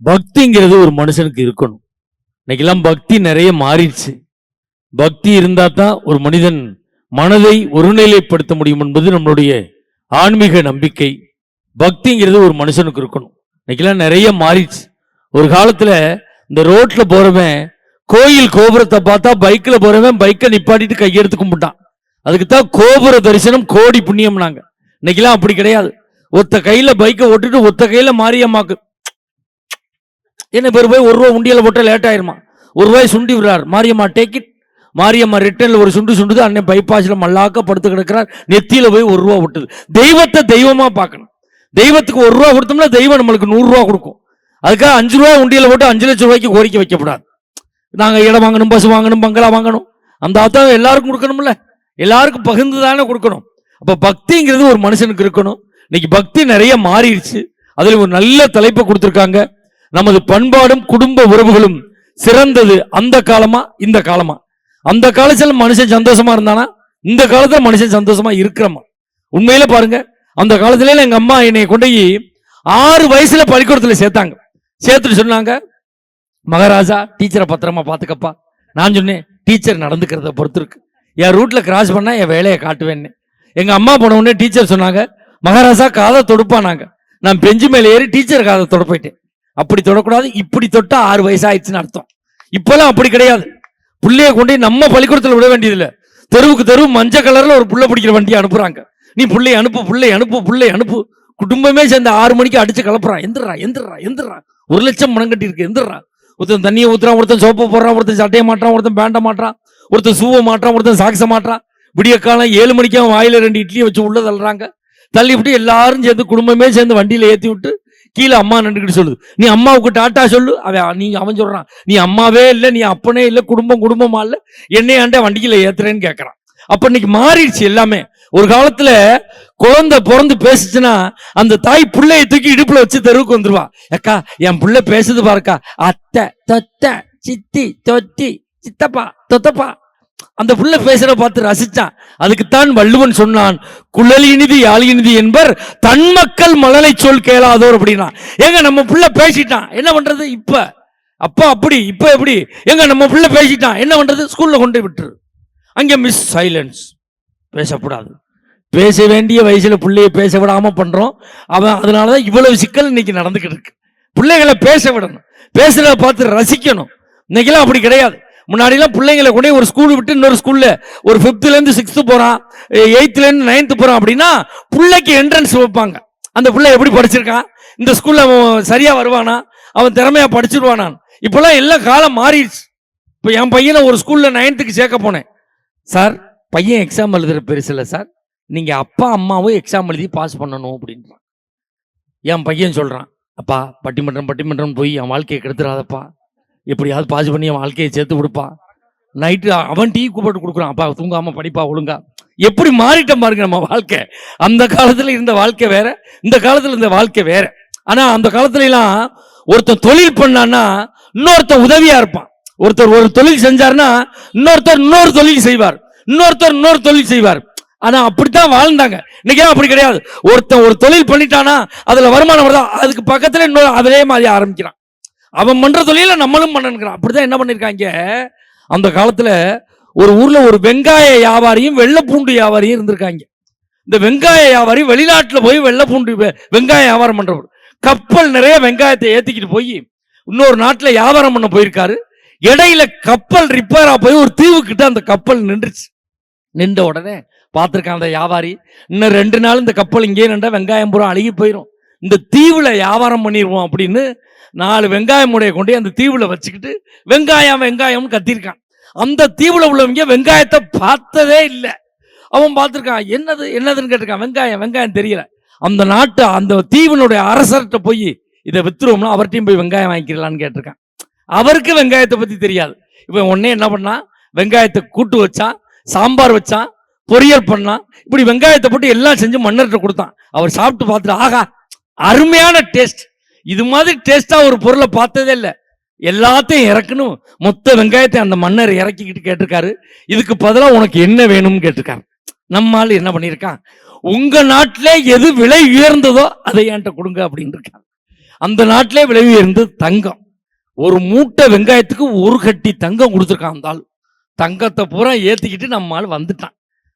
பக்திங்கிறது ஒரு மனுஷனுக்கு இருக்கணும். இன்னைக்கெல்லாம் பக்தி நிறைய மாறிடுச்சு. பக்தி இருந்தா தான் ஒரு மனிதன் மனதை ஒருநிலைப்படுத்த முடியும் என்பது நம்மளுடைய ஆன்மீக நம்பிக்கை. பக்திங்கிறது ஒரு மனுஷனுக்கு இருக்கணும். இன்னைக்கெல்லாம் நிறைய மாறிடுச்சு. ஒரு காலத்துல இந்த ரோட்ல போறவன் கோயில் கோபுரத்தை பார்த்தா பைக்ல போறவன் பைக்கை நிப்பாட்டிட்டு கையெடுத்து கும்பிட்டான். அதுக்கு தான் கோபுர தரிசனம் கோடி புண்ணியம்னாங்க. இன்னைக்கெல்லாம் அப்படி கிடையாது. ஒத்த கையில பைக்கை ஓட்டுட்டு ஒத்த கையில மாரியம்மாக்கு என்ன பேர் போய் ₹1 உண்டியல போட்ட லேட் ஆயிருமா, ₹1 சுண்டி விடுறார். Mariyamma take it. மாரியம்மா ரிட்டர்ன்ல ஒரு சுண்டுது. அண்ணன் பைபாஸ்ல மல்லாக்க படுத்து கிடக்கிறார். நெத்தியில போய் ₹1 விட்டுது. தெய்வத்தை தெய்வமா பார்க்கணும். தெய்வத்துக்கு ₹1 கொடுத்தோம்னா தெய்வம் நம்மளுக்கு ₹100 கொடுக்கும். அதுக்காக ₹5 உண்டியல போட்டு 5 லட்சம் ரூபாய்க்கு கோரிக்கை வைக்கப்படாது. நாங்க இடம் வாங்கணும், பஸ் வாங்கணும், பங்களா வாங்கணும். அந்த அர்த்தம் எல்லாருக்கும் கொடுக்கணும்ல, எல்லாருக்கும் பகிர்ந்து தானே கொடுக்கணும். அப்ப பக்திங்கிறது ஒரு மனுஷனுக்கு இருக்கணும். இன்னைக்கு பக்தி நிறைய மாறிடுச்சு. அதுல ஒரு நல்ல தலைப்பை கொடுத்திருக்காங்க. நமது பண்பாடும் குடும்ப உறவுகளும் சிறந்தது அந்த காலமா இந்த காலமா? அந்த காலத்துல மனுஷன் சந்தோஷமா இருந்தானா? இந்த காலத்துல மனுஷன் சந்தோஷமா இருக்கிறமா? உண்மையில பாருங்க, அந்த காலத்துல எங்க அம்மா என்னை கொண்டு 6 வயசுல பள்ளிக்கூடத்துல சேர்த்தாங்க. சேர்த்துட்டு சொன்னாங்க, மகாராஜா டீச்சரை பத்திரமா பாத்துக்கப்பா. நான் சொன்னேன், டீச்சர் நடந்துக்கிறத பொறுத்து இருக்கு. என் ரூட்ல கிராஸ் பண்ணா என் வேலையை காட்டுவேன்னு. எங்க அம்மா போன உடனே டீச்சர் சொன்னாங்க, மகாராஜா காதை தொடுப்பானாங்க. நான் பெஞ்சு மேல ஏறி டீச்சர் காதை தொட போயிட்டேன். அப்படி தொடக்கூடாது, இப்படி தொட்டா 6 வயசாயிடுச்சுன்னு அர்த்தம். இப்பெல்லாம் அப்படி கிடையாது. புள்ளைய கொண்டு நம்ம பள்ளிக்கூடத்தில் விட வேண்டியதில்லை. தெருவுக்கு தெருவு மஞ்சள் கலர்ல ஒரு புள்ள பிடிக்கிற வண்டியை அனுப்புறாங்க. நீ புள்ளை அனுப்பு, புள்ளை அனுப்பு, புள்ளை அனுப்பு. குடும்பமே சேர்ந்து 6 மணிக்கு அடிச்சு கலப்புறான். எந்திரா எந்திரா எந்திரா, 1 லட்சம் பணம் கட்டி இருக்கு, எந்திரா. ஒருத்தன் தண்ணியை ஊத்துறான், ஒருத்தன் சோப்பை போடுறான், ஒருத்தன் சட்டையை மாட்டான், ஒருத்தன் பேண்டை மாட்டான், ஒருத்தன் சூவை மாட்டான், ஒருத்தன் சாக்ஸை மாட்டான். விடிய காலம் 7 மணிக்கு அவன் வாயில 2 இட்லியை வச்சு உள்ள தள்ளுறாங்க. தள்ளி விட்டு எல்லாரும் சேர்ந்து குடும்பமே சேர்ந்து வண்டியில ஏத்தி விட்டு கீழே அம்மா நின்றுக்கிட்டு சொல்லுது, நீ அம்மாவுக்கு டாட்டா சொல்லு. அவன் சொல்றான், நீ அம்மாவே இல்லை, நீ அப்பனே இல்லை, குடும்பமா இல்லை, என்னையாண்ட வண்டியில ஏத்துறேன்னு கேட்கறான். அப்ப இன்னைக்கு மாறிடுச்சு எல்லாமே. ஒரு காலத்துல குழந்தை பிறந்து பேசுச்சுன்னா அந்த தாய் பிள்ளையை தூக்கி இடுப்புல வச்சு தெருவுக்கு வந்துருவா. அக்கா என் பிள்ளை பேசுது பாருக்கா, அத்தை தொத்த சித்தி தொத்தி சித்தப்பா தொத்தப்பா. அந்த புள்ள பேசுற பார்த்து ரசிச்சான். அதுக்குத்தான் வள்ளுவன் சொன்னான், குழல் இனிது யாழ் இனிது என்பர் தன் மக்கள் மழலை சொல் கேளாதோர் அப்படின்னா. எங்க நம்ம புள்ள பேசிட்டான், என்ன பண்றது? இப்ப அப்பா அப்படி, இப்ப எப்படி? எங்க நம்ம புள்ள பேசிட்டான், என்ன பண்றது? ஸ்கூல்ல கொண்டு விட்டுரு. அங்க மிஸ் சைலன்ஸ், பேசக்கூடாது. பேச வேண்டிய வயசுல பிள்ளைய பேச விடாம பண்றோம். அவன் அதனாலதான் இவ்வளவு சிக்கல் இன்னைக்கு நடந்துகிட்டு இருக்கு. பிள்ளைகளை பேச விடணும், பேசுறத பார்த்து ரசிக்கணும். இன்னைக்கெல்லாம் அப்படி கிடையாது. முன்னாடிலாம் பிள்ளைங்களை கூட ஒரு ஸ்கூல் விட்டு இன்னொரு ஸ்கூல்ல ஒரு 5th இருந்து 6th போறான், 8th இருந்து 9th போறான் அப்படின்னா பிள்ளைக்கு என்ட்ரன்ஸ் வைப்பாங்க. அந்த பிள்ளை எப்படி படிச்சிருக்கான், இந்த ஸ்கூல்ல அவன் சரியா வருவானா, அவன் திறமையா படிச்சிருவானான். இப்பெல்லாம் எல்லாம் காலம் மாறிடுச்சு. இப்போ என் பையனை ஒரு ஸ்கூல்ல 9th சேர்க்க போனேன். சார் பையன் எக்ஸாம் எழுதுற பெருசு இல்லை சார், நீங்க அப்பா அம்மாவும் எக்ஸாம் எழுதி பாஸ் பண்ணணும் அப்படின்றான். என் பையன் சொல்றான், அப்பா பட்டிமன்றம் போய் என் வாழ்க்கையை கெடுத்துறாதப்பா, எப்படியாவது பாஸ் பண்ணி என் வாழ்க்கையை சேர்த்து கொடுப்பா. நைட்டு அவன் டீ கூப்பிட்டு கொடுக்குறான், அப்பா தூங்காம படிப்பா ஒழுங்கா. எப்படி மாறிட்டோம் பாருங்க நம்ம வாழ்க்கை. அந்த காலத்துல இருந்த வாழ்க்கை வேற, இந்த காலத்துல இருந்த வாழ்க்கை வேற. ஆனா அந்த காலத்துல எல்லாம் ஒருத்தன் தொழில் பண்ணான்னா இன்னொருத்தன் உதவியா இருப்பான். ஒருத்தர் ஒரு தொழில் செஞ்சாருன்னா இன்னொருத்தர் இன்னொரு தொழில் செய்வார், இன்னொருத்தர் இன்னொரு தொழில் செய்வார். ஆனா அப்படித்தான் வாழ்ந்தாங்க. இன்னைக்கு அப்படி கிடையாது. ஒருத்தன் ஒரு தொழில் பண்ணிட்டானா அதுல வருமானம் வருதா, அதுக்கு பக்கத்துல இன்னொரு அதே மாதிரி ஆரம்பிக்கிறான். அவன் பண்ற தொழில நம்மளும் பண்ணனுங்கிறான். அப்படிதான் என்ன பண்ணிருக்காங்க அந்த காலத்துல. ஒரு ஊர்ல ஒரு வெங்காய வியாபாரியும் வெள்ளை பூண்டு வியாபாரியும் இருந்திருக்காங்க. இந்த வெங்காய வியாபாரி வெளிநாட்டுல போய் வெள்ளை பூண்டு வெங்காய வியாபாரம் பண்றவர், கப்பல் நிறைய வெங்காயத்தை ஏத்திக்கிட்டு போய் இன்னொரு நாட்டுல வியாபாரம் பண்ண போயிருக்காரு. இடையில கப்பல் ரிப்பேரா போய் ஒரு தீவு கிட்ட அந்த கப்பல் நின்றுச்சு. நின்ற உடனே பார்த்திருக்கான் அந்த வியாபாரி, இன்னும் 2 நாள் இந்த கப்பல் இங்கே நின்றா வெங்காயம் பூரா அழுகி போயிடும், இந்த தீவுல வியாபாரம் பண்ணிடுவோம் அப்படின்னு 4 வெங்காய மூடையை கொண்டு அந்த தீவுல வச்சுக்கிட்டு வெங்காயம் கத்திருக்கான். அந்த தீவுல உள்ளவங்க வெங்காயத்தை பார்த்ததே இல்லை. அவன் பார்த்திருக்கான், என்னதுன்னு கேட்டிருக்கான். வெங்காயம் தெரியல. அந்த நாட்டு அந்த தீவினுடைய அரசர்கிட்ட போய் இதை வித்துருவோம்னா அவர்கிட்டையும் போய் வெங்காயம் வாங்கிக்கலான்னு கேட்டிருக்கான். அவருக்கு வெங்காயத்தை பத்தி தெரியாது. இவன் உடனே என்ன பண்ணா, வெங்காயத்தை கூட்டு வச்சான், சாம்பார் வச்சான், பொரியல் பண்ணான். இப்படி வெங்காயத்தை போட்டு எல்லாம் செஞ்சு மன்னர்கிட்ட கொடுத்தான். அவர் சாப்பிட்டு பார்த்துட்டு, ஆகா அருமையான டேஸ்ட், இது மாதிரி டேஸ்டா ஒரு பொருளை பார்த்ததே இல்லை, எல்லாத்தையும் இறக்கணும். மொத்த வெங்காயத்தை அந்த மன்னர் இறக்கிக்கிட்டு கேட்டிருக்காரு, இதுக்கு பதிலாக உனக்கு என்ன வேணும்னு கேட்டிருக்காரு. நம்மால் என்ன பண்ணியிருக்கான், உங்க நாட்டிலே எது விலை உயர்ந்ததோ அதை என்கிட்ட கொடுங்க அப்படின்னு இருக்காங்க. அந்த நாட்டிலே விலை உயர்ந்தது தங்கம். ஒரு மூட்டை வெங்காயத்துக்கு ஒரு கட்டி தங்கம் கொடுத்துருக்கான் அந்த ஆள். தங்கத்தை பூரா ஏத்திக்கிட்டு நம்ம ஆள் வந்துட்டான்.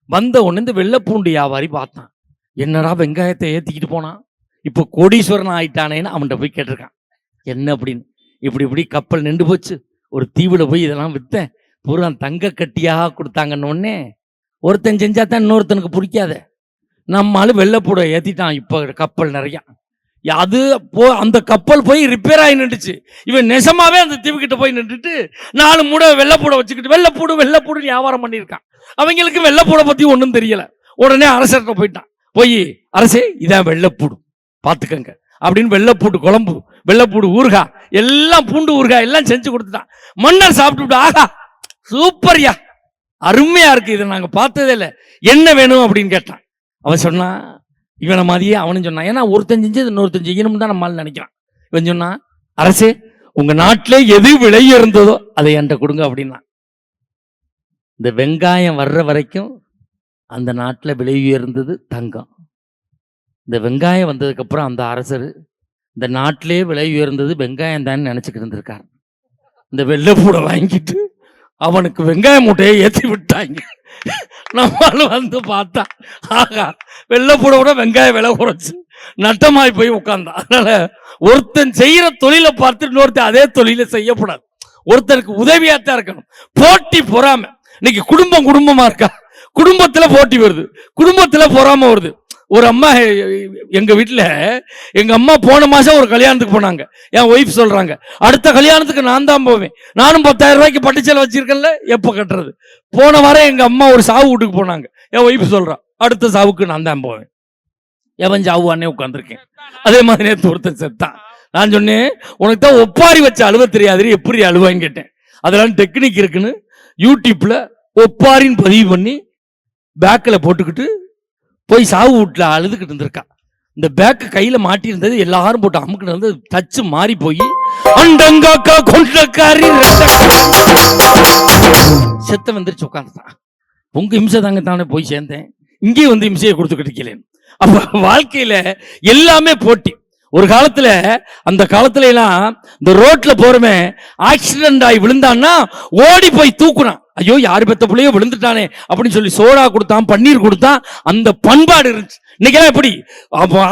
வந்த உடனே இந்த வெள்ளைப்பூண்டு வியாபாரி பார்த்தான், என்னடா வெங்காயத்தை ஏத்திக்கிட்டு போனான், இப்போ கோடீஸ்வரன் ஆயிட்டானேன்னு அவன்கிட்ட போய் கேட்டிருக்கான். என்ன அப்படின்னு, இப்படி கப்பல் நின்று போச்சு, ஒரு தீவுல போய் இதெல்லாம் வித்தேன், பூரா தங்க கட்டியாக கொடுத்தாங்கன்னு உடனே ஒருத்தன் செஞ்சா தான் இன்னொருத்தனுக்கு பிடிக்காத, நம்ம ஆளு வெள்ளைப்பூடை ஏத்திட்டான், இப்போ கப்பல் நிறையா. அது அந்த கப்பல் போய் ரிப்பேர் ஆகி நின்றுச்சு. இவன் நெசமாவே அந்த தீவுக்கிட்ட போய் நின்றுட்டு 4 மூடை வெள்ளைப்பூடை வச்சுக்கிட்டு வெள்ளைப்பூடு வியாபாரம் பண்ணியிருக்கான். அவங்களுக்கு வெள்ளைப்பூடை பத்தி ஒன்றும் தெரியல. உடனே அரசர்கிட்ட போயிட்டான். போய் அரசே இதான் வெள்ளைப்பூடு பார்த்துக்கங்க அப்படின்னு வெள்ளைப்பூடு குழம்பு, வெள்ளைப்பூடு ஊறுகாய், எல்லாம் பூண்டு ஊறுகாய் எல்லாம் செஞ்சு கொடுத்துட்டான். மன்னர் சாப்பிட்டு, ஆகா சூப்பர்யா, அருமையா இருக்கு, இதை நாங்க பார்த்ததே இல்லை, என்ன வேணும் அப்படின்னு கேட்டான். அவன் சொன்னான், இவனை மாதிரியே அவனும் சொன்னான். ஏன்னா ஒருத்தன் செஞ்சு இன்னொருத்தன் செய்யணும் தான் நம்மளால நினைக்கிறான். இவன் சொன்னான், அரசே உங்க நாட்டிலே எது விலை இருந்ததோ அதை என்கிட்ட கொடுங்க அப்படின்னா. இந்த வெங்காயம் வர்ற வரைக்கும் அந்த நாட்டில் விலை உயர்ந்தது தங்கம். இந்த வெங்காயம் வந்ததுக்கு அப்புறம் அந்த அரசர் இந்த நாட்டிலே விலை உயர்ந்தது வெங்காயம் தான் நினைச்சுக்கிட்டு இருந்திருக்காரு. இந்த வெள்ளைப்பூடை வாங்கிட்டு அவனுக்கு வெங்காய மூட்டையை ஏற்றி விட்டாங்க. நம்மளும் வந்து பார்த்தா, ஆகா வெள்ளைப்பூட விட வெங்காயம் விலை குறைச்சு நட்டமாய் போய் உட்கார்ந்தான். அதனால ஒருத்தன் செய்யற தொழிலை பார்த்து இன்னொருத்தன் அதே தொழிலை செய்யக்கூடாது. ஒருத்தருக்கு உதவியாத்தான் இருக்கணும். போட்டி பொறாம. இன்னைக்கு குடும்பமா இருக்கா, குடும்பத்துல போட்டி வருது, குடும்பத்துல பொறாம வருது. ஒரு அம்மா எங்க வீட்டுல, எங்க அம்மா போன மாசம் ஒரு கல்யாணத்துக்கு போனாங்க. என் ஒய்ஃப் சொல்றாங்க, அடுத்த கல்யாணத்துக்கு நான் தான் போவேன், நானும் 10,000 ரூபாய்க்கு பட்டுச்சேலை வச்சிருக்கேன்ல, எப்ப கட்டுறது. போன வாரம் எங்க அம்மா ஒரு சாவு வீட்டுக்கு போனாங்க. என் ஒய்ஃப் சொல்றான், அடுத்த சாவுக்கு நான் தான் போவேன். எவன் சாவு அண்ணே உட்காந்துருக்கேன். அதே மாதிரி நேற்று ஒருத்தன் செத்தான். நான் சொன்னேன், உனக்கு தான் ஒப்பாரி வச்சு அழுவ தெரியாது, எப்படி அழுவான்னு கேட்டேன். அதெல்லாம் டெக்னிக் இருக்குன்னு யூடியூப்ல ஒப்பாரின்னு பதிவு பண்ணி பேக்கில் போட்டுக்கிட்டு போய் சாவு வீட்டுல அழுதுகிட்டு இருந்திருக்கா. இந்த பேக்கு கையில மாட்டி இருந்தது, எல்லாரும் போட்டு அமுக்கிட்டு வந்து தச்சு மாறி போய் அண்டங்காக்கா கொண்டக்காரி செத்த வந்துருச்சு உட்காந்துட்டான். உங்க இம்சை தாங்க தானே போய் சேர்ந்தேன், இங்கேயும் வந்து இம்சையை கொடுத்துக்கிட்டு இருக்கேன். அப்ப வாழ்க்கையில எல்லாமே போட்டி. ஒரு காலத்துல, அந்த காலத்துல எல்லாம் இந்த ரோட்ல போறமே ஆக்சிடென்ட் ஆகி விழுந்தான்னா ஓடி போய் தூக்குனான். ஐயோ யாரு பெத்த பிள்ளையோ விழுந்துட்டானே அப்படின்னு சொல்லி சோடா கொடுத்தான், பன்னீர் கொடுத்தான். அந்த பண்பாடு இருந்துச்சு. இன்னைக்கு எப்படி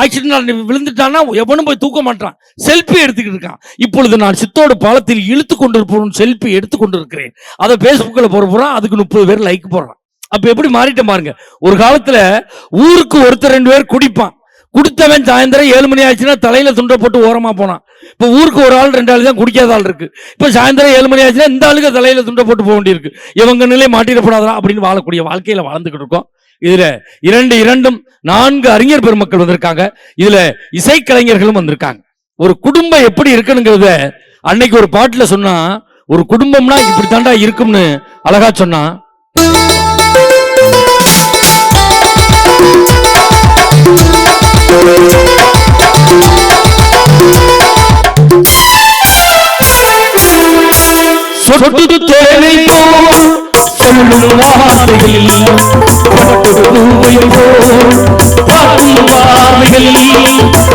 ஆக்சிடென்ட் விழுந்துட்டான்னா எவனும் போய் தூக்க மாட்டான், செல்ஃபி எடுத்துக்கிட்டு இருக்கான். இப்பொழுது நான் சித்தோடு பாலத்தில் இழுத்து கொண்டிருப்போம், செல்ஃபி எடுத்துக்கொண்டு இருக்கிறேன். அதை பேஸ்புக்கில் போறான், அதுக்கு 30 பேர் லைக் போடுறான். அப்ப எப்படி மாறிட்ட பாருங்க. ஒரு காலத்துல ஊருக்கு ஒருத்தர் 2 பேர் குடிப்பான், குடித்தவன் சாயந்தரம் 7 மணி ஆச்சுன்னா தலையில துண்டை போட்டு ஓரமா போனான். இப்ப ஊருக்கு ஒரு ஆள் 2 ஆள் தான் குடிக்காத ஆள் இருக்கு. இப்ப சாயந்தரம் 7 மணி ஆச்சுன்னா இந்த ஆளுக்கு தலையில துண்டை போட்டு போக வேண்டியிருக்கு. இவங்க நிலை மாட்டிடப்படாதா அப்படின்னு வாழக்கூடிய வாழ்க்கையில வாழ்ந்துகிட்டு இருக்கோம். இதுல 4 அறிஞர் பெருமக்கள் வந்திருக்காங்க. இதுல இசைக்கலைஞர்களும் வந்திருக்காங்க. ஒரு குடும்பம் எப்படி இருக்கணுங்கிறத அன்னைக்கு ஒரு பாட்டுல சொன்னா, ஒரு குடும்பம்னா இப்படி தாண்டா இருக்கும்னு அழகா சொன்னா. சொட்டு தேனை போல் சொல்லும் வார்த்தைகள், பட்டு பூவை போல் பாடும் வார்த்தைகள்.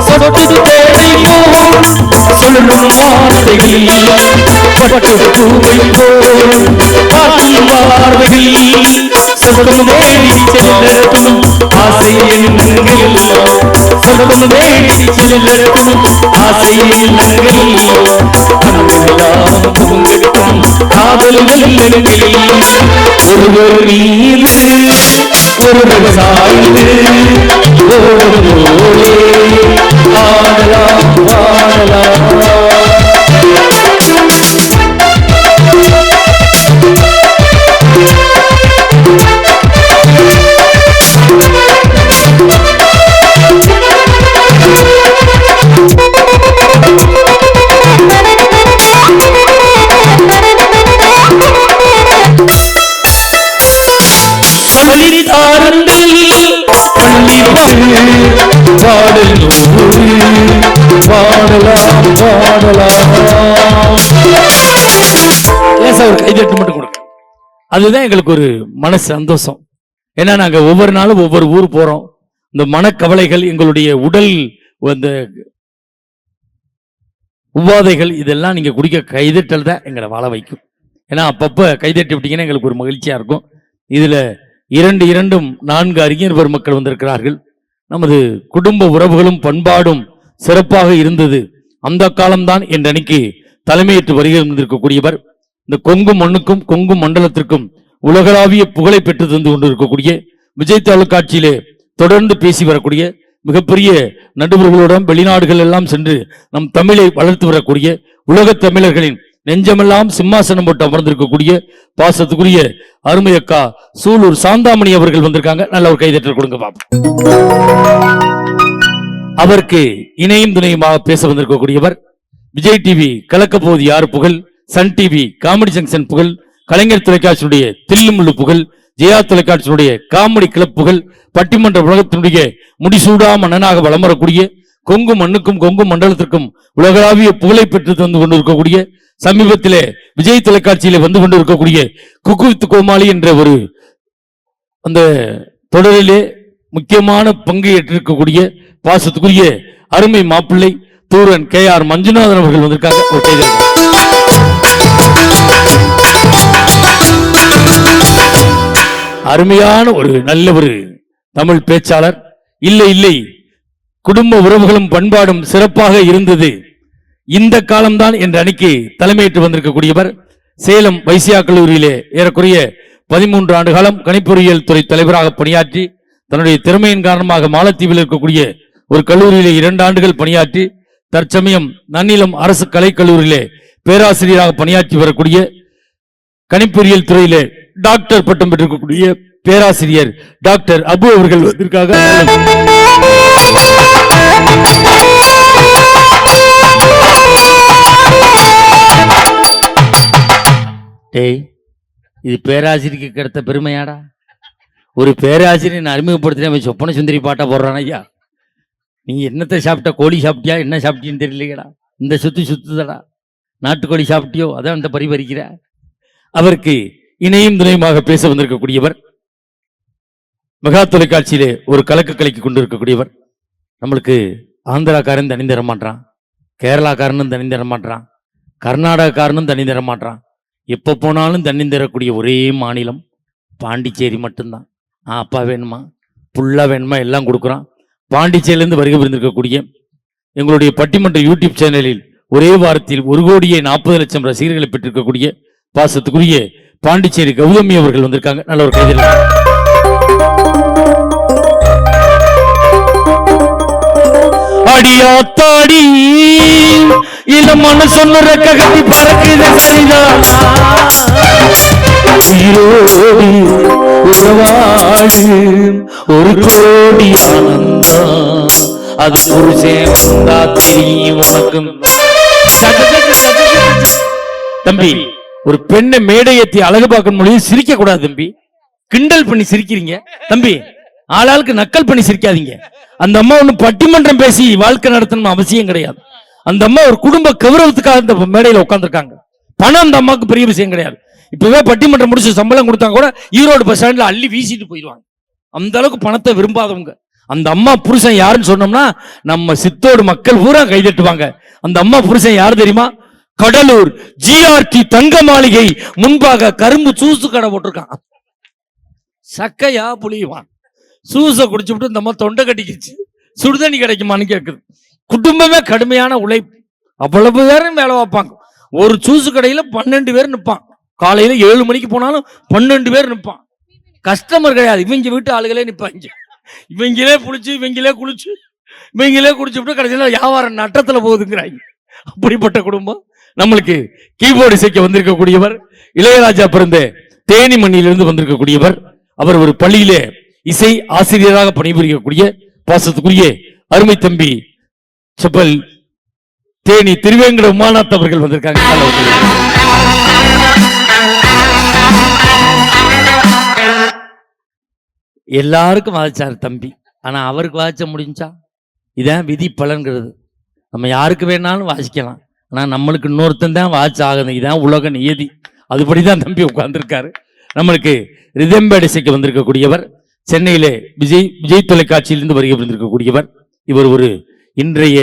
சொட்டு தேனை போல் சொல்லும் வார்த்தைகள், பட்டு பூவை போல் பாடும் வார்த்தைகள். சொர்க்கம் தேடி செல்லட்டும் ஆசை எண்ணங்கள், சொர்க்கம் தேடி செல்லட்டும் ஆசை எண்ணங்கள். கண்களெல்லாம் தூங்கட்டும் காதல்கள் எண்ணங்களில், ஒருவர் மீது ஒருவர் சாய்ந்து ஓடும் போலே ஆடலாம் ஆடலாம். கைதட்டு மட்டும் கொடுங்க, அதுதான் எங்களுக்கு ஒரு மன சந்தோஷம். ஏன்னா நாங்க ஒவ்வொரு நாளும் ஒவ்வொரு ஊர் போறோம். இந்த மனக்கவலைகள், எங்களுடைய உடல், அந்த உபாதைகள் இதெல்லாம் நீங்க குடிக்க கைதட்டல் தான் எங்களை வாழ வைக்கும். ஏன்னா அப்பப்ப கைதட்டி விட்டீங்கன்னா எங்களுக்கு ஒரு மகிழ்ச்சியா இருக்கும். இதுல இரண்டும் 4 அறிஞர் பெருமக்கள் வந்திருக்கிறார்கள். நமது குடும்ப உறவுகளும் பண்பாடும் சிறப்பாக இருந்தது அந்த காலம்தான் என்றன்னைக்கு தலைமையேற்று வருகின்றிருக்கக்கூடியவர். இந்த கொங்கு மண்ணுக்கும் கொங்கு மண்டலத்திற்கும் உலகளாவிய புகழை பெற்று தந்து கொண்டிருக்கக்கூடிய விஜய் தொலைக்காட்சியிலே தொடர்ந்து பேசி வரக்கூடிய மிகப்பெரிய நடுவர்களுடன் வெளிநாடுகள் எல்லாம் சென்று நம் தமிழை வளர்த்து வரக்கூடிய உலக தமிழர்களின் நெஞ்சமெல்லாம் சிம்மாசனம் போட்டு அமர்ந்திருக்கக்கூடிய பாசத்துக்குரிய அருமையக்கா சூலூர் சாந்தாமணி அவர்கள் வந்திருக்காங்க. நல்ல ஒரு கைதட்டல் கொடுங்க பாப்போம். அவருக்கு இணையும் துணையுமாக பேச வந்திருக்கக்கூடியவர் விஜய் டிவி கலக்கப்போது யார் புகழ், சன் டிவி காமெடி ஜங்ஷன் புகழ், கலைஞர் தொலைக்காட்சியினுடைய தில்லுமுள்ளு புகழ், ஜெயா தொலைக்காட்சியினுடைய காமெடி கிளப் புகழ், பட்டிமன்ற உலகத்தினுடைய முடிசூடா மன்னனாக வலம் வரக்கூடிய கொங்கு மண்ணுக்கும் கொங்கு மண்டலத்திற்கும் உலகளாவிய புகழை பெற்று தந்து கொண்டிருக்கக்கூடிய சமீபத்திலே விஜய் தொலைக்காட்சியிலே வந்து கொண்டிருக்கக்கூடிய குக்கு வித் கோமாளி என்ற ஒரு அந்த தொடரிலே முக்கியமான பங்கு ஏற்றிருக்கக்கூடிய பாசத்துக்குரிய அருமை மாப்பிள்ளை தூரன் KR மஞ்சுநாதன் அவர்கள் வந்திருக்காங்க. ஒரு கைது. அருமையான ஒரு நல்ல ஒரு தமிழ் பேச்சாளர். இல்லை குடும்ப உறவுகளும் பண்பாடும் சிறப்பாக இருந்தது இந்த காலம்தான் என்ற அணிக்கு தலைமையேற்று வந்திருக்கக்கூடியவர். சேலம் வைசியா கல்லூரியிலே ஏறக்குறைய 13 ஆண்டு காலம் கணிப்பொறியியல் துறை தலைவராக பணியாற்றி தன்னுடைய திறமையின் காரணமாக மாலத்தீவில் இருக்கக்கூடிய ஒரு கல்லூரியிலே 2 ஆண்டுகள் பணியாற்றி தற்சமயம் நன்னிலம் அரசு கலைக்கல்லூரியிலே பேராசிரியராக பணியாற்றி வரக்கூடிய கணிப்பொறியியல் துறையிலே டாக்டர் பட்டம் பெற்றிருக்கக்கூடிய பேராசிரியர் டாக்டர் அபு அவர்கள் வந்திருக்காங்க. இது பேராசிரியருக்கு கிடைத்த பெருமையாடா. ஒரு பேராசிரியர் அறிமுகப்படுத்தின சொப்பன சுந்தரி பாட்டா போடுறான். ஐயா நீங்க என்னத்தை சாப்பிட்ட, கோழி சாப்பிட்டியா, என்ன சாப்பிட்டின்னு தெரியலையடா, இந்த சுத்துதடா, நாட்டுக்கோழி சாப்பிட்டியோ, அதான் அந்த பரிபரிக்கிற. அவருக்கு இணையும் துணையுமாக பேச வந்திருக்கக்கூடியவர் மெகா தொலைக்காட்சியிலே ஒரு கலக்கு கலக்கி கொண்டிருக்கக்கூடியவர். நம்மளுக்கு ஆந்திராக்காரன் தனி தர மாட்டான், கேரளாக்காரனும் தனி தர மாட்டான், கர்நாடகக்காரனும் தனி தர மாட்டான். எப்போ போனாலும் தண்ணி தரக்கூடிய ஒரே மாநிலம் பாண்டிச்சேரி மட்டும்தான். அப்பா வேணுமா, புல்லா வேணுமா, எல்லாம் கொடுக்குறான். பாண்டிச்சேரியிலிருந்து வருகை புரிந்திருக்கக்கூடிய எங்களுடைய பட்டிமன்ற யூடியூப் சேனலில் ஒரே வாரத்தில் 1,40,00,000 ரசிகர்களை பெற்றிருக்கக்கூடிய பாசத்துக்குரிய பாண்டிச்சேரி கௌதமி அவர்கள் வந்திருக்காங்க. நல்ல ஒரு கைதில். அடியாத்தாடி இல்ல மனசொன்னு ரெக்க கட்டி பறக்குது சரிதான். உயிரோடு உறவாடு ஒரு கோடி ஆனந்தம், அது புருஷன் வந்தா தெரியும் உனக்கும். தம்பி, ஒரு பெண்ணை மேடை ஏத்தி அழகு பார்க்கணும் மொழியும் சிரிக்க கூடாது தம்பி. கிண்டல் பண்ணி சிரிக்கிறீங்க தம்பி, ஆளாளுக்கு நக்கல் பண்ணி சிரிக்காதீங்க. அந்த அம்மா ஒண்ணு பட்டிமன்றம் பேசி வாழ்க்கை நடத்தணும் அவசியம் கிடையாது. அந்த அம்மா ஒரு குடும்ப கௌரவத்துக்காக இந்த மேடையில உட்கார்ந்துருக்காங்க. பணம் அந்த அம்மாவுக்கு பெரிய விஷயம் கிடையாது. இப்பவே பட்டிமன்றம் முடிச்சு சம்பளம் கொடுத்தாங்க கூட ஈரோடு பஸ் ஸ்டாண்ட்ல அள்ளி வீசிட்டு போயிடுவாங்க. அந்த அளவுக்கு பணத்தை விரும்பாதவங்க. அந்த அம்மா புருஷன் யாருன்னு சொன்னோம்னா நம்ம சித்தோடு மக்கள் பூரா கைதட்டுவாங்க. அந்த அம்மா புருஷன் யாரு தெரியுமா? கடலூர் GRT தங்க மாளிகை முன்பாக கரும்பு சூசு கடை போட்டிருக்கான். சக்கையா புளியுவான். சூசை குடிச்சுட்டு இந்த அம்மா தொண்டை கட்டிக்கிச்சு. சுடுதண்ணி கிடைக்குமான்னு கேட்குது. குடும்பமே கடுமையான உழைப்பு. அவ்வளவு பேரும் வேலை வைப்பாங்க. ஒரு சூசு கடையில 12 பேர் நிற்பான். காலையில 7 மணிக்கு போனாலும் 12 பேர் நிற்பான். கஸ்டமர் கிடையாது, இவங்க வீட்டு ஆளுகளே நிற்பாங்க. இவங்களே புளிச்சு, இவங்களே குளிச்சு, இவங்களே குடிச்சுட்டு கடைசியில் வியாபாரம் நட்டத்துல போகுதுங்கிறாங்க. அப்படிப்பட்ட குடும்பம். நம்மளுக்கு கீபோர்டு இசைக்க வந்திருக்கக்கூடியவர் இளையராஜா பிறந்த தேனி மண்ணிலிருந்து வந்திருக்கக்கூடியவர். அவர் ஒரு பள்ளியிலே இசை ஆசிரியராக பணிபுரியக்கூடிய பாசத்துக்குரிய அருமை தம்பி செப்பல் தேனி திருவேங்கட உமாநாத் அவர்கள் வந்திருக்காங்க. எல்லாருக்கும் வாதிச்சார் தம்பி, ஆனா அவருக்கு வாதிச்ச முடிஞ்சா? இதான் விதி பலன்கிறது. நம்ம யாருக்கு வேணாலும் வாசிக்கலாம், ஆனா நம்மளுக்கு இன்னொருத்தன் தான் வாட்ச் ஆகுது. இதான் உலக நியதி. அதுபடிதான் தம்பி உட்கார்ந்துருக்காரு. நம்மளுக்கு ரிதம்பேட் இசைக்கு வந்திருக்கக்கூடியவர் சென்னையிலே விஜய் தொலைக்காட்சியிலிருந்து வருகை வந்திருக்கக்கூடியவர். இவர் ஒரு இன்றைய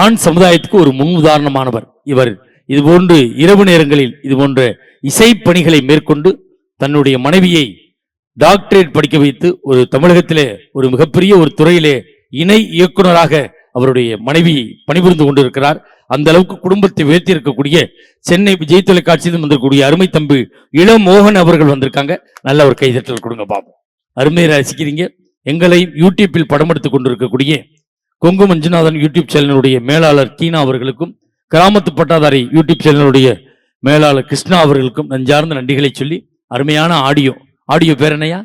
ஆண் சமுதாயத்துக்கு ஒரு முன் உதாரணமானவர் இவர். இதுபோன்று இரவு நேரங்களில் இது போன்ற இசைப்பணிகளை மேற்கொண்டு தன்னுடைய மனைவியை டாக்டரேட் படிக்க வைத்து ஒரு தமிழகத்திலே ஒரு மிகப்பெரிய ஒரு துறையிலே இணை இயக்குநராக அவருடைய மனைவி பணிபுரிந்து கொண்டிருக்கிறார். அந்த அளவுக்கு குடும்பத்தை உயர்த்தி இருக்கக்கூடிய சென்னை விஜய் தொலைக்காட்சியிலும் வந்திருக்கக்கூடிய அருமை தம்பி இளமோகன் அவர்கள் வந்திருக்காங்க. நல்ல ஒரு கைதட்டல் கொடுங்க பாப்போம். அருமையை ரசிக்கிறீங்க. எங்களையும் யூடியூப்பில் படம் எடுத்துக் கொண்டிருக்கக்கூடிய கொங்கு மஞ்சுநாதன் யூடியூப் சேனலுடைய மேலாளர் கீனா அவர்களுக்கும், கிராமத்து பட்டாதாரி யூடியூப் சேனலுடைய மேலாளர் கிருஷ்ணா அவர்களுக்கும் நெஞ்சார்ந்த நன்றிகளை சொல்லி, அருமையான ஆடியோ பேர் என்னையா?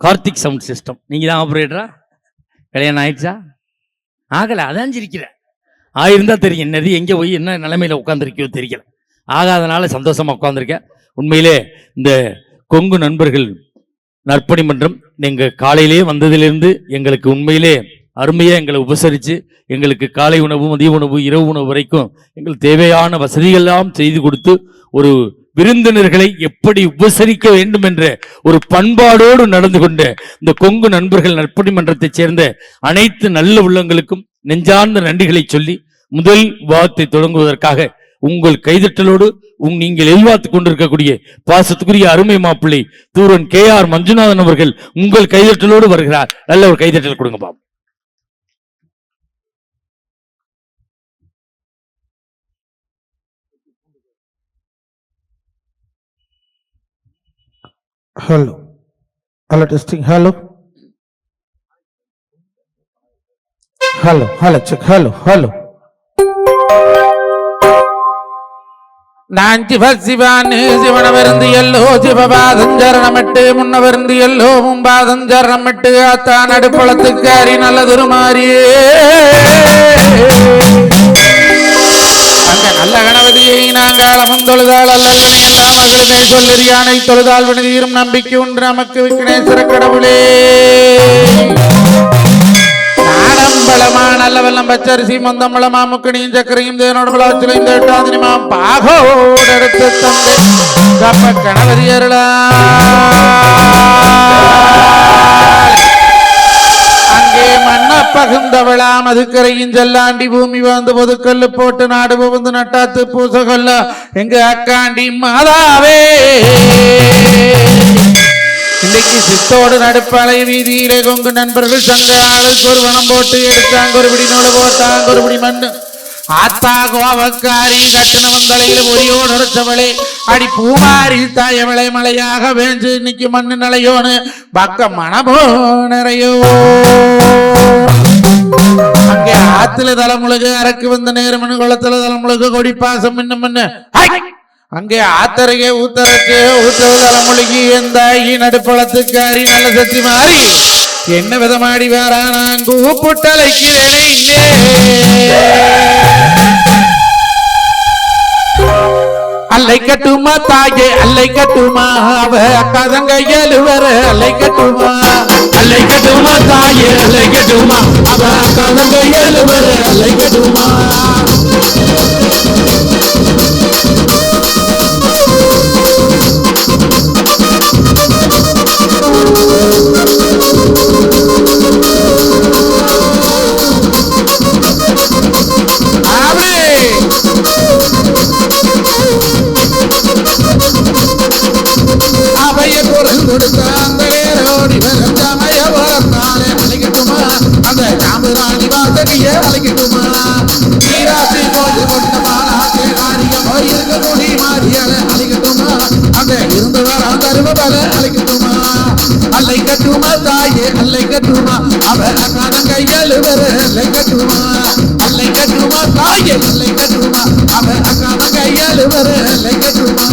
Karthik sound system. நீங்க தான் ஆபரேட்டரா? கல்யாணம் ஆயிடுச்சா? ஆகல, அதான் சிரிக்கிற. ஆயிருந்தா தெரியும் என்னது எங்க போய் என்ன நிலைமையில உட்காந்துருக்கியோ தெரியல. ஆகாதனால சந்தோஷமா உட்காந்துருக்கேன். உண்மையிலே இந்த கொங்கு நண்பர்கள் நற்பணி மன்றம் நீங்க காலையிலே வந்ததிலிருந்து எங்களுக்கு உண்மையிலே அருமையா எங்களை உபசரித்து எங்களுக்கு காலை உணவு, மதிய உணவு, இரவு உணவு வரைக்கும் எங்களுக்கு தேவையான வசதிகளெல்லாம் செய்து கொடுத்து ஒரு விருந்தினர்களை எப்படி உபசரிக்க வேண்டும் என்ற ஒரு பண்பாடோடு நடந்து கொண்ட இந்த கொங்கு நண்பர்கள் நற்பணி மன்றத்தைச் சேர்ந்த அனைத்து நல்ல உள்ளங்களுக்கும் நெஞ்சார்ந்த நன்றிகளை சொல்லி முதல் வாதத்தை தொடங்குவதற்காக உங்கள் கைதட்டலோடு நீங்கள் எதிர்பார்த்துக் கொண்டிருக்கக்கூடிய பாசத்துக்குரிய அருமை மாப்பிள்ளை தூரன் KR மஞ்சுநாதன் அவர்கள் உங்கள் கைதட்டலோடு வருகிறார். நல்ல ஒரு கைதட்டல் கொடுங்க பாப்போம். Hello testing. Hello check. Hello நான் சிவசிவானு சிவனவருந்து எல்லோ சிவபாதஞ்சரணமிட்டு முன்னவருந்து எல்லோ மும்பாதஞ்சரணமிட்டு அத்தான் அடுப்பளத்துக்கு அறி நல்லதொரு மாறியே அந்த நல்ல கணபதியை நாங்காலமும் தொழுதாள் அல்லல்வனை எல்லாம் மகளுமே சொல்லறியானை தொழுதாள் வினதீரும் நம்பிக்கை உண்டு நமக்கு விக்னேஸ்வர கடவுளே. நாடம்பளமா நல்ல வெள்ளம் பச்சரிசி மொந்தம்பளமா முக்கணியும் சக்கரையும் தேனோட பலாச்சிலையும் தேட்டாதினிமாம் பாகோடு எடுத்து தந்தை கப்ப கணபதி அருளா அங்கே மண்ண பகுந்தவளா மதுக்கரையும் செல்லாண்டி பூமி வந்து பொதுக்கல்லு போட்டு நாடு புகுந்து நட்டாத்து பூச கொல்ல எங்க அக்காண்டி மாதாவே. இன்னைக்கு சித்தோடு நடுப்பாலை வீதியிலே கொங்கு நண்பர்கள் சங்க ஆளுக்கு ஒரு வனம் போட்டு எடுத்தாங்க, ஒரு பிடி நூலை போட்டாங்க, ஒரு பிடி மண்ணு ஆத்தா கோவக்காரி கட்டின வந்தலையில ஒரியோடு அடைச்சவளே அடி பூமாரி தாயவளை மலையாக வேஞ்சு இன்னைக்கு மண்ணு நிலையோன்னு பக்க மனபோ நிறையோ. அங்கே ஆத்துல தலைமுழுகு அரக்கு வந்த நேரமனு குளத்துல தலைமுழுகு கொடி பாசம் இன்னும் அங்கே ஆத்தரையே ஊத்தரக்கு ஊத்தவு தலைமுழுகி எந்த நடுப்பழத்துக்காரி நல்ல சத்தி மாறி என்ன விதமாடி வேறா நான் கூப்பிட்டலைக்கிறேனே அல்லை கட்டுமா தாயே அல்லை கட்டுமா அவ கதங்கையலு வர அல்லை கட்டுமா அல்லை கட்டுமா தாயே அல்லை கட்டுமா அவ கதங்கையலு வர அல்லை கட்டுமா. அவைய குரல் கொடுத்த அந்த வேரோடி வரமய வரத்தாலே அழைக்கட்டுமா அந்த சாம்பராணி வாசகிய அழைக்கட்டுமா நீராசி போது கொண்ட மாலாக்கே காரியம் இருக்க முடி மாறியால அழைக்கட்டுமா அந்த இருந்து வர தருவபல அழைக்கட்டுமா அல்லை கட்டுமா தாயே அல்லை கட்டுமா அவர் அக்காதம் கையல் வர அல்லை கட்டுமா அல்லை கட்டுமா தாயே அல்லை கட்டுமா அவர் அக்காதம் கையல் வர அல்லை கட்டுமா.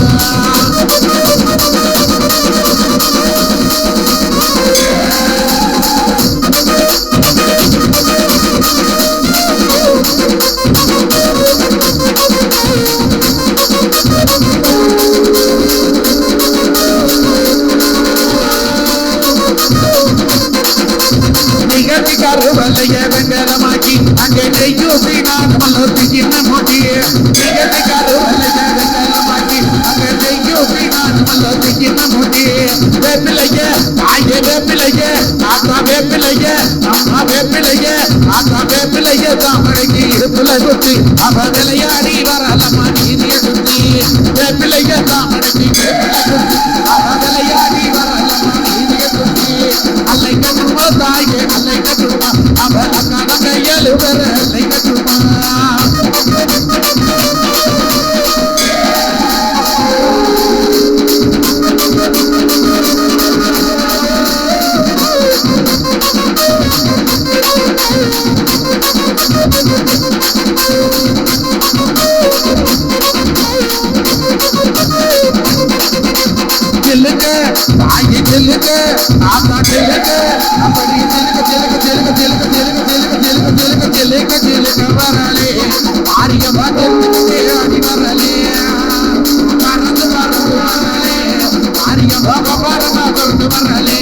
கருவலைய வெங்கலமாக்கி அங்கே நெய்யூசி நான் மலர்த்தி சின்ன மொழியே கருவலைய வெங்கலமாக்கி அங்கே நெய்யூசி கழுத்துல குத்தி அவ விளையாடி வரலம்மா நீதிய சுத்தி பிள்ளைங்க தாமடைக்கு அவ விளையாடி வரலம்மா நீதிய சுத்தி அல்லை கட்டுமா தாயே அல்லை கட்டுமா அவ அக்கான கையலு வர அல்லை கட்டுமா அப்படி வரலே ஆரியமா தெரிஞ்சுக்கிட்டே அடி வரலே பறந்து பறந்து வரலே ஆரியமா பரமா கொண்டு வரலே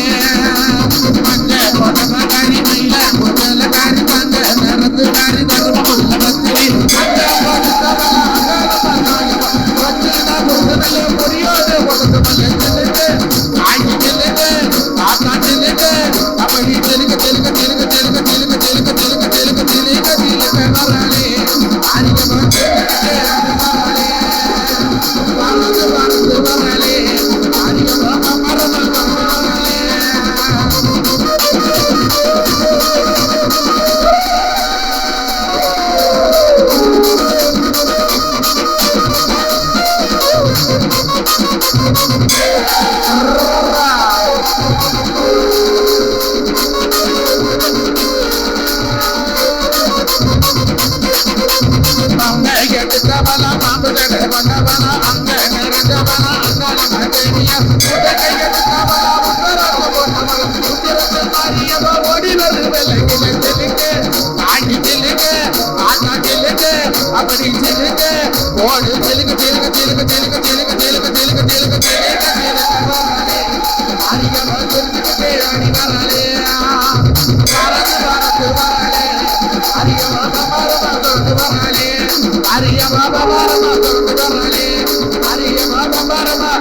மஞ்ச போட்டமா காரி மயில முதல காரி தாங்க நடந்து காரி தருமம் உள்ள பத்திரி அங்க போட்டு முடியோடு உனக்கு மல்ல ஆகி செல்லுங்க ஆத்தா செல்லுங்க அப்படி செலுக்க செலுக்க செலுக்க செலுக்க செலுக்க செலுக்க செலுக்க செலுக்க செலுக்க செலுக்க வரலே ஆரியமா வரலே பறந்து பறந்து வரலே ஆரியமா பரமா வரலே அப்படி செலுக்க ஓடு செலுக்க செலுக்க செலுக்க செலுக்க செலுக்க செலுக்க செலுக்க செலுக்க செலுக்க வரலே அதிகமா தெரிஞ்சுக்கிட்டே அடி வரலே பறந்து பறந்து வரலே அதிகமா பரமா தொட்டு வரலே அதிகமா பரமா தொட்டு வரலே அதிகமா பரமா